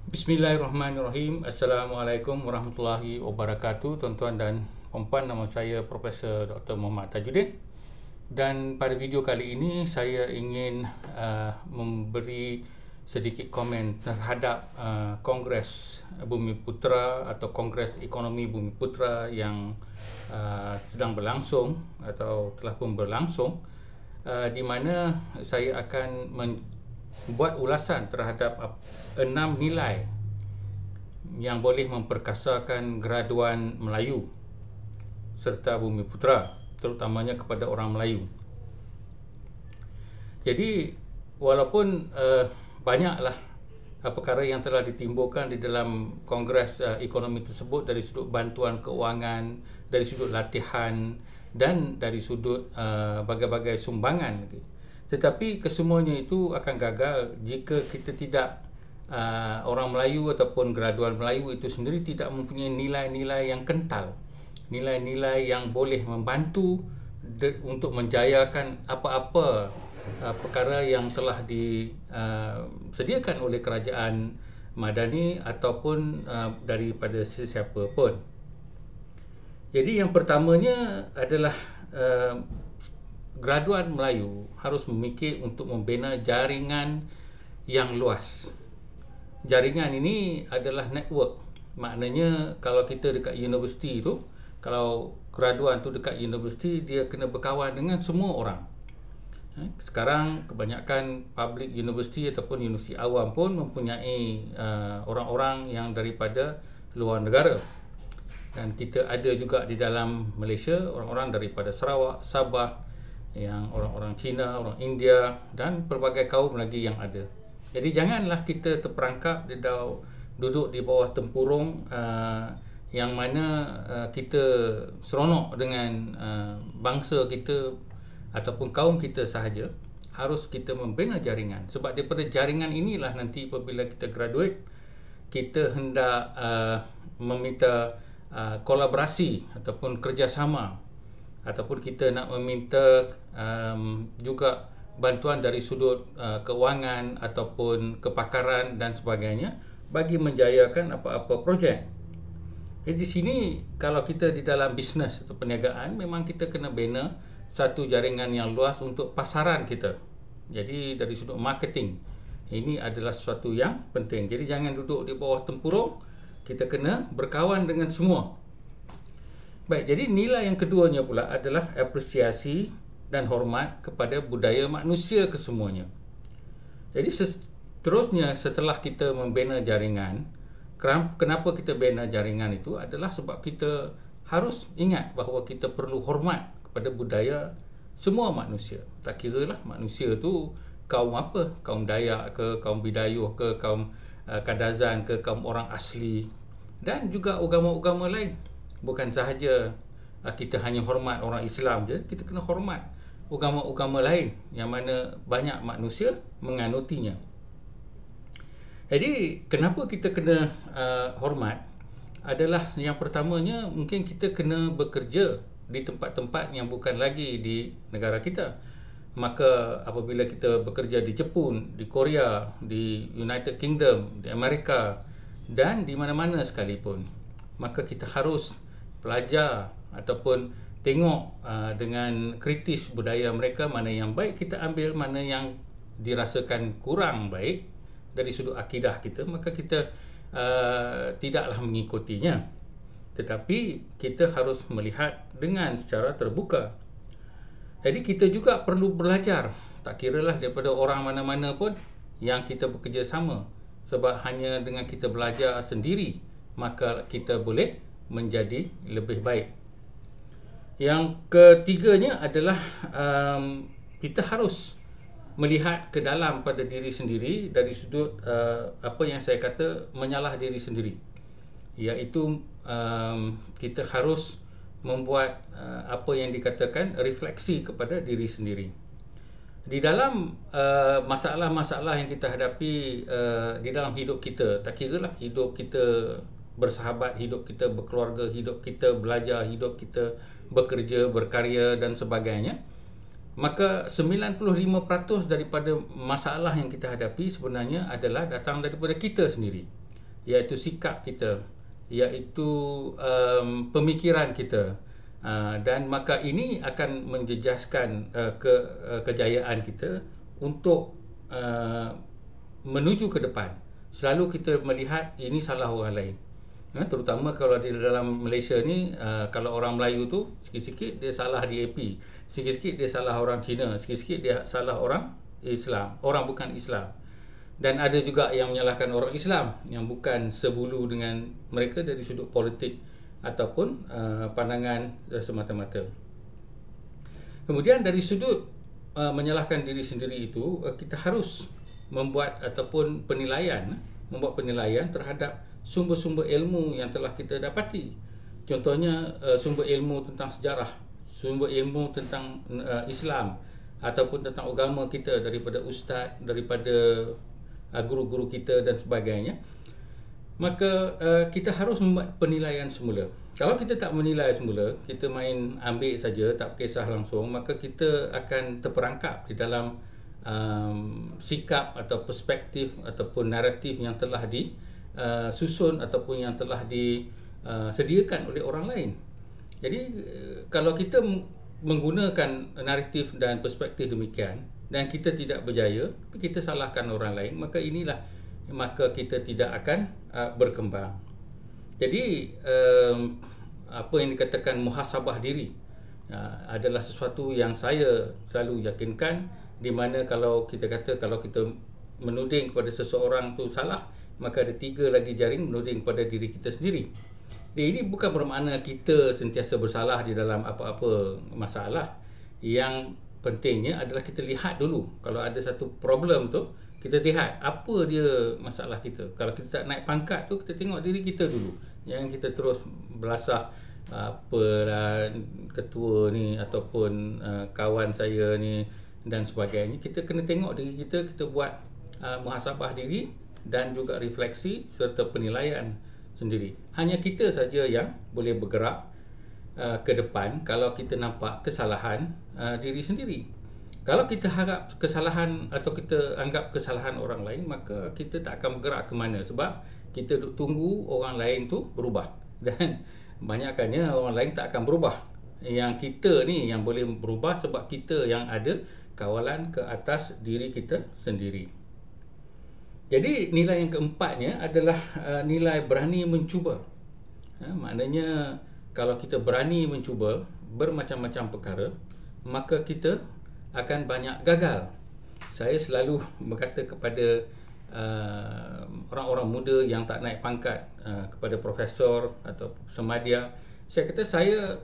Bismillahirrahmanirrahim. Assalamualaikum warahmatullahi wabarakatuh. Tuan-tuan dan puan-puan, nama saya Profesor Dr. Muhammad Tajuddin. Dan pada video kali ini saya ingin memberi sedikit komen terhadap Kongres Bumi Putra atau Kongres Ekonomi Bumi Putra yang sedang berlangsung atau telah pun berlangsung, di mana saya akan buat ulasan terhadap 6 nilai yang boleh memperkasakan graduan Melayu serta Bumi Putra, terutamanya kepada orang Melayu. Jadi walaupun banyaklah perkara yang telah ditimbulkan di dalam Kongres ekonomi tersebut, dari sudut bantuan keuangan, dari sudut latihan dan dari sudut bagai-bagai sumbangan, tetapi kesemuanya itu akan gagal jika kita tidak orang Melayu ataupun graduan Melayu itu sendiri tidak mempunyai nilai-nilai yang kental, nilai-nilai yang boleh membantu untuk menjayakan apa-apa perkara yang telah disediakan oleh kerajaan Madani ataupun daripada sesiapa pun. Jadi yang pertamanya adalah graduan Melayu harus memikir untuk membina jaringan yang luas. Jaringan ini adalah network. Maknanya kalau kita dekat universiti tu, kalau graduan tu dekat universiti, dia kena berkawan dengan semua orang. Sekarang kebanyakan public university ataupun universiti awam pun mempunyai orang-orang yang daripada luar negara. Dan kita ada juga di dalam Malaysia orang-orang daripada Sarawak, Sabah, yang orang-orang Cina, orang India dan pelbagai kaum lagi yang ada. Jadi janganlah kita terperangkap duduk di bawah tempurung yang mana kita seronok dengan bangsa kita ataupun kaum kita sahaja. Harus kita membina jaringan, sebab daripada jaringan inilah nanti apabila kita graduate, kita hendak meminta kolaborasi ataupun kerjasama, ataupun kita nak meminta juga bantuan dari sudut keuangan ataupun kepakaran dan sebagainya bagi menjayakan apa-apa projek. Jadi di sini kalau kita di dalam bisnes atau perniagaan, memang kita kena bina satu jaringan yang luas untuk pasaran kita. Jadi dari sudut marketing, ini adalah sesuatu yang penting. Jadi jangan duduk di bawah tempurung, kita kena berkawan dengan semua. Baik, jadi nilai yang keduanya pula adalah apresiasi dan hormat kepada budaya manusia kesemuanya. Jadi seterusnya setelah kita membina jaringan, kenapa kita bina jaringan itu adalah sebab kita harus ingat bahawa kita perlu hormat kepada budaya semua manusia. Tak kiralah manusia tu kaum apa, kaum Dayak ke, kaum Bidayuh ke, kaum Kadazan ke, kaum orang asli dan juga agama-agama lain. Bukan sahaja kita hanya hormat orang Islam je, kita kena hormat agama-agama lain yang mana banyak manusia menganutinya. Jadi kenapa kita kena hormat adalah yang pertamanya, mungkin kita kena bekerja di tempat-tempat yang bukan lagi di negara kita. Maka apabila kita bekerja di Jepun, di Korea, di United Kingdom, di Amerika dan di mana-mana sekalipun, maka kita harus pelajar ataupun tengok dengan kritis budaya mereka, mana yang baik kita ambil, mana yang dirasakan kurang baik dari sudut akidah kita, maka kita tidaklah mengikutinya, tetapi kita harus melihat dengan secara terbuka. Jadi kita juga perlu belajar, tak kiralah daripada orang mana-mana pun yang kita bekerjasama, sebab hanya dengan kita belajar sendiri maka kita boleh menjadi lebih baik. Yang ketiganya adalah kita harus melihat ke dalam pada diri sendiri dari sudut apa yang saya kata menyalah diri sendiri, iaitu kita harus membuat apa yang dikatakan refleksi kepada diri sendiri. Di dalam masalah-masalah yang kita hadapi di dalam hidup kita, tak kiralah hidup kita bersahabat, hidup kita berkeluarga, hidup kita belajar, hidup kita bekerja, berkarya dan sebagainya, maka 95% daripada masalah yang kita hadapi sebenarnya adalah datang daripada kita sendiri. iaitu sikap kita, iaitu pemikiran kita. Dan maka ini akan menjejaskan kejayaan kita untuk menuju ke depan. Selalu kita melihat ini salah orang lain. Terutama kalau di dalam Malaysia ni, kalau orang Melayu tu sikit-sikit dia salah di AP, sikit-sikit dia salah orang Cina, sikit-sikit dia salah orang Islam, orang bukan Islam. Dan ada juga yang menyalahkan orang Islam yang bukan sebulu dengan mereka dari sudut politik ataupun pandangan semata-mata. Kemudian dari sudut menyalahkan diri sendiri itu, kita harus membuat penilaian terhadap sumber-sumber ilmu yang telah kita dapati. Contohnya sumber ilmu tentang sejarah, sumber ilmu tentang Islam ataupun tentang agama kita daripada ustaz, daripada guru-guru kita dan sebagainya. Maka kita harus membuat penilaian semula. Kalau kita tak menilai semula, kita main ambil saja, tak kisah langsung, maka kita akan terperangkap di dalam sikap atau perspektif ataupun naratif yang telah disusun ataupun yang telah disediakan oleh orang lain. Jadi kalau kita menggunakan naratif dan perspektif demikian dan kita tidak berjaya, kita salahkan orang lain, maka kita tidak akan berkembang. Jadi apa yang dikatakan muhasabah diri adalah sesuatu yang saya selalu yakinkan, di mana kalau kita menuding kepada seseorang tu salah, maka ada 3 lagi jaring menuding kepada diri kita sendiri. Ini bukan bermakna kita sentiasa bersalah di dalam apa-apa masalah. Yang pentingnya adalah kita lihat dulu. Kalau ada satu problem tu, kita lihat apa dia masalah kita. Kalau kita tak naik pangkat tu, kita tengok diri kita dulu. Jangan kita terus belasah apalah ketua ni ataupun kawan saya ni dan sebagainya. Kita kena tengok diri kita, kita buat muhasabah diri dan juga refleksi serta penilaian sendiri. Hanya kita saja yang boleh bergerak ke depan kalau kita nampak kesalahan diri sendiri. Kalau kita harap kesalahan atau kita anggap kesalahan orang lain, maka kita tak akan bergerak ke mana, sebab kita tunggu orang lain tu berubah. Dan banyakkannya orang lain tak akan berubah. Yang kita ni yang boleh berubah, sebab kita yang ada kawalan ke atas diri kita sendiri. Jadi nilai yang keempatnya adalah nilai berani mencuba. Maknanya kalau kita berani mencuba bermacam-macam perkara, maka kita akan banyak gagal. Saya selalu berkata kepada orang-orang muda yang tak naik pangkat, kepada profesor atau semadia, saya kata saya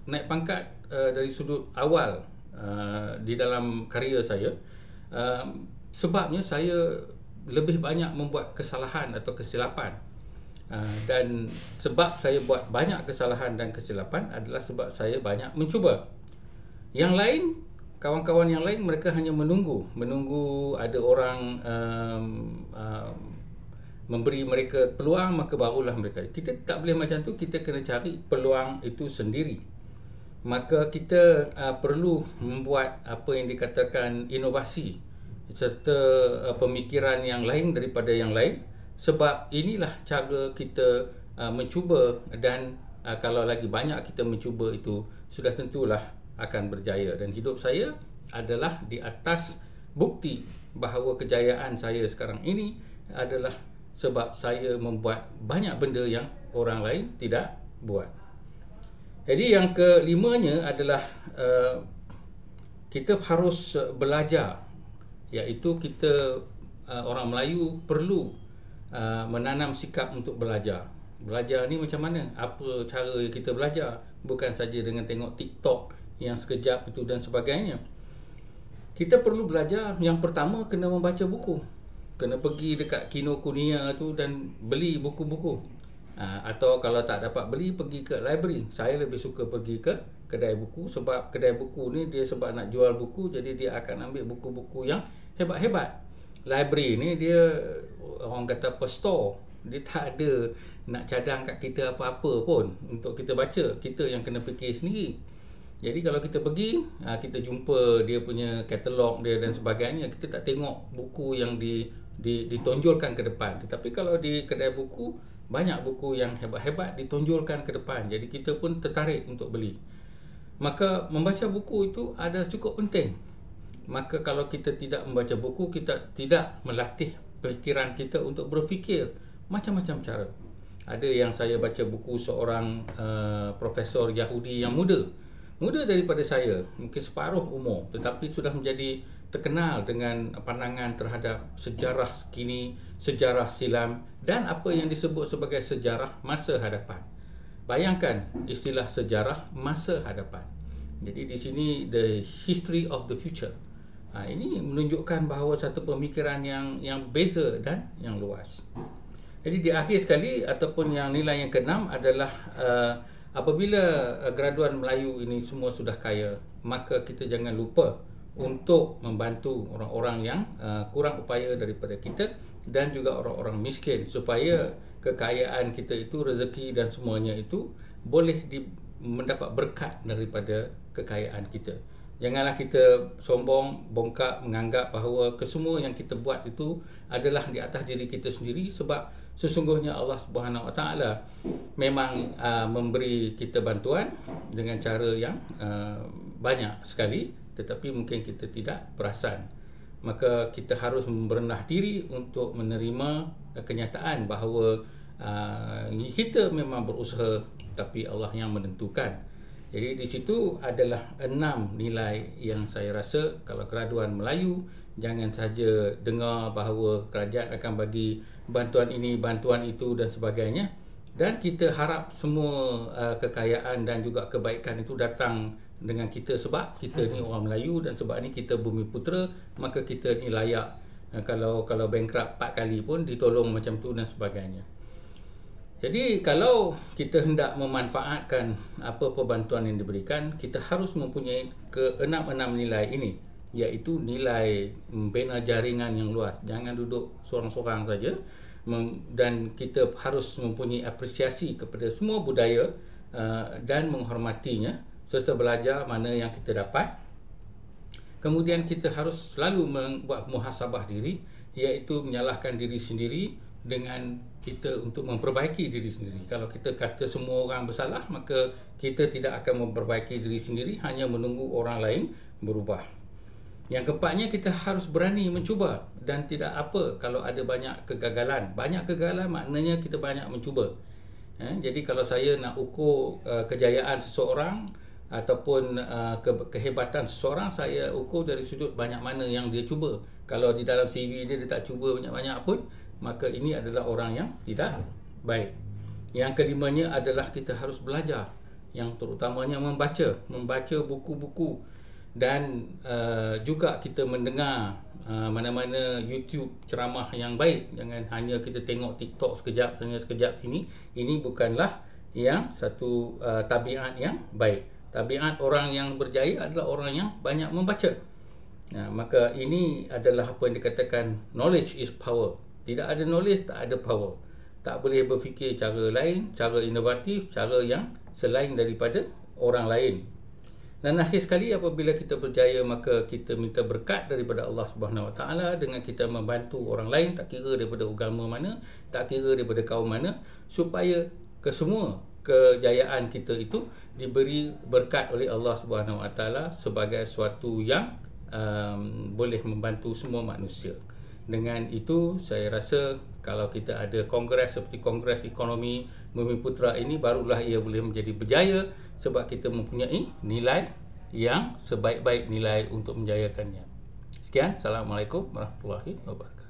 naik pangkat dari sudut awal di dalam karya saya, sebabnya saya lebih banyak membuat kesalahan atau kesilapan, dan sebab saya buat banyak kesalahan dan kesilapan adalah sebab saya banyak mencuba. Yang lain, kawan-kawan yang lain, mereka hanya menunggu ada orang memberi mereka peluang, maka barulah mereka. Kita tak boleh macam tu. Kita kena cari peluang itu sendiri. Maka kita perlu membuat apa yang dikatakan inovasi serta pemikiran yang lain daripada yang lain, sebab inilah cara kita mencuba, dan kalau lagi banyak kita mencuba itu, sudah tentulah akan berjaya. Dan hidup saya adalah di atas bukti bahawa kejayaan saya sekarang ini adalah sebab saya membuat banyak benda yang orang lain tidak buat. Jadi yang kelimanya adalah kita harus belajar, iaitu kita orang Melayu perlu menanam sikap untuk belajar. Belajar ni macam mana? Apa cara kita belajar? Bukan saja dengan tengok TikTok yang sekejap itu dan sebagainya. Kita perlu belajar. Yang pertama, kena membaca buku. Kena pergi dekat Kinokuniya tu dan beli buku-buku. Atau kalau tak dapat beli, pergi ke library. Saya lebih suka pergi ke kedai buku, sebab kedai buku ni dia sebab nak jual buku, jadi dia akan ambil buku-buku yang hebat-hebat. Library ni dia orang kata apa, store. Dia tak ada nak cadang kat kita apa-apa pun untuk kita baca. Kita yang kena fikir sendiri. Jadi kalau kita pergi, kita jumpa dia punya katalog dia dan sebagainya, kita tak tengok buku yang ditonjolkan ke depan. Tetapi kalau di kedai buku, banyak buku yang hebat-hebat ditonjolkan ke depan. Jadi kita pun tertarik untuk beli. Maka membaca buku itu adalah cukup penting. Maka kalau kita tidak membaca buku, kita tidak melatih fikiran kita untuk berfikir macam-macam cara. Ada yang saya baca buku seorang profesor Yahudi yang muda daripada saya, mungkin separuh umur, tetapi sudah menjadi terkenal dengan pandangan terhadap sejarah kini, sejarah silam dan apa yang disebut sebagai sejarah masa hadapan. Bayangkan istilah sejarah masa hadapan. Jadi di sini the history of the future. Ini menunjukkan bahawa satu pemikiran yang beza dan yang luas. Jadi di akhir sekali ataupun yang nilai yang ke-6 adalah apabila graduan Melayu ini semua sudah kaya, maka kita jangan lupa untuk membantu orang-orang yang kurang upaya daripada kita dan juga orang-orang miskin supaya kekayaan kita itu, rezeki dan semuanya itu boleh mendapat berkat daripada kekayaan kita. Janganlah kita sombong, bongkak, menganggap bahawa kesemua yang kita buat itu adalah di atas diri kita sendiri, sebab sesungguhnya Allah Subhanahu Wa Taala memang memberi kita bantuan dengan cara yang banyak sekali, tetapi mungkin kita tidak perasan. Maka kita harus merendah diri untuk menerima kenyataan bahawa kita memang berusaha, tapi Allah yang menentukan. Jadi di situ adalah 6 nilai yang saya rasa kalau graduan Melayu jangan saja dengar bahawa kerajaan akan bagi bantuan ini, bantuan itu dan sebagainya, dan kita harap semua kekayaan dan juga kebaikan itu datang dengan kita sebab kita ni orang Melayu dan sebab ni kita Bumiputera, maka kita ni layak kalau bankrupt 4 kali pun ditolong macam tu dan sebagainya. Jadi kalau kita hendak memanfaatkan apa-apa bantuan yang diberikan, kita harus mempunyai ke-6 nilai ini, iaitu nilai membina jaringan yang luas. Jangan duduk seorang-seorang saja, dan kita harus mempunyai apresiasi kepada semua budaya dan menghormatinya serta belajar mana yang kita dapat. Kemudian kita harus selalu membuat muhasabah diri, iaitu menyalahkan diri sendiri dengan kita untuk memperbaiki diri sendiri. Kalau kita kata semua orang bersalah, maka kita tidak akan memperbaiki diri sendiri, hanya menunggu orang lain berubah. Yang keempatnya, kita harus berani mencuba dan tidak apa kalau ada banyak kegagalan. Banyak kegagalan maknanya kita banyak mencuba. Jadi kalau saya nak ukur kejayaan seseorang ataupun kehebatan seseorang, saya ukur dari sudut banyak mana yang dia cuba. Kalau di dalam CV dia tak cuba banyak-banyak pun, maka ini adalah orang yang tidak baik. Yang kelimanya adalah kita harus belajar, yang terutamanya membaca buku-buku, dan juga kita mendengar mana-mana YouTube ceramah yang baik. Jangan hanya kita tengok TikTok sekejap sana sekejap sini. Ini bukanlah yang satu tabiat yang baik. Tabiat orang yang berjaya adalah orang yang banyak membaca. Maka ini adalah apa yang dikatakan knowledge is power. Tidak ada knowledge, tak ada power. Tak boleh berfikir cara lain, cara inovatif, cara yang selain daripada orang lain. Dan akhir sekali, apabila kita berjaya, maka kita minta berkat daripada Allah Subhanahu Wa Taala dengan kita membantu orang lain, tak kira daripada agama mana, tak kira daripada kaum mana, supaya kesemua kejayaan kita itu diberi berkat oleh Allah Subhanahu Wa Taala sebagai suatu yang boleh membantu semua manusia. Dengan itu, saya rasa kalau kita ada kongres seperti Kongres Ekonomi Bumiputera ini, barulah ia boleh menjadi berjaya, sebab kita mempunyai nilai yang sebaik-baik nilai untuk menjayakannya. Sekian, Assalamualaikum warahmatullahi wabarakatuh.